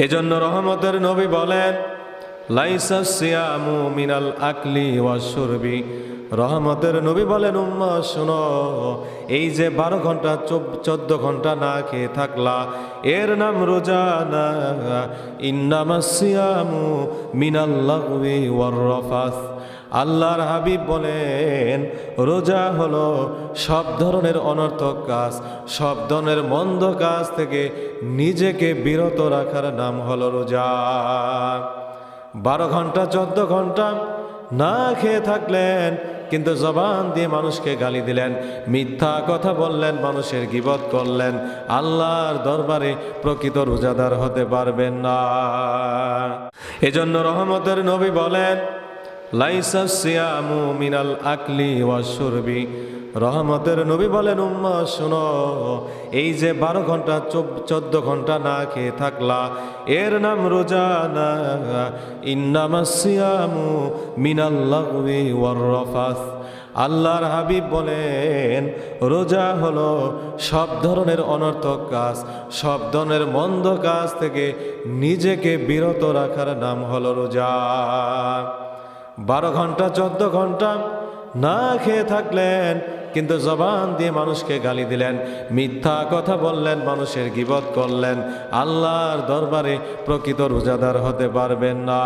এজন্য রহমতের নবী বলেন, লাইসা সিয়ামু মিনাল আকলি ওয়াশ শুরবি। রহমতের নবী বলেন, উম্মাহ শোনো, এই যে 12 ঘন্টা 14 ঘন্টা না খেয়ে থাকলা, এর নাম রোজা না। ইন্নামাস সিয়ামু মিনাল লাগওয়ি ওয়ার রাফাস। আল্লাহর হাবিব বলেন, রোজা হলো সব ধরনের অনর্থক কাজ, সব ধরনের মন্দ কাজ থেকে নিজেকে বিরত রাখার নাম হলো রোজা। 12 ঘন্টা 14 ঘন্টা না খেয়ে থাকলেন, কিন্তু জবান দিয়ে মানুষকে গালি দিলেন, মিথ্যা কথা বললেন, মানুষের গীবত করলেন, আল্লাহর দরবারে প্রকৃত রোজাদার হতে পারবেন না। এজন্য রহমতের নবী বলেন, লাইসা সিয়ামু মিনাল আকলি ওয়াশ শুরবি। রহমতের নবী বলেন, উম্মাহ শোনো, এই যে 12 ঘন্টা 14 ঘন্টা না খেয়ে থাকলা, এর নাম রোজা না। ইন্নামাস সিয়ামু মিনাল লাগওয়ি ওয়ার রাফাস। আল্লাহর হাবিব বলেন, রোজা হলো সব ধরনের অনর্থক কাজ, সব ধরনের মন্দ কাজ থেকে নিজেকে বিরত রাখার নাম হলো রোজা। 12 ঘন্টা 14 ঘন্টা না খেয়ে থাকলেন, কিন্তু জবান দিয়ে মানুষকে গালি দিলেন, মিথ্যা কথা বললেন, মানুষের গীবত করলেন, আল্লাহর দরবারে প্রকৃত রোজাদার হতে পারবেন না।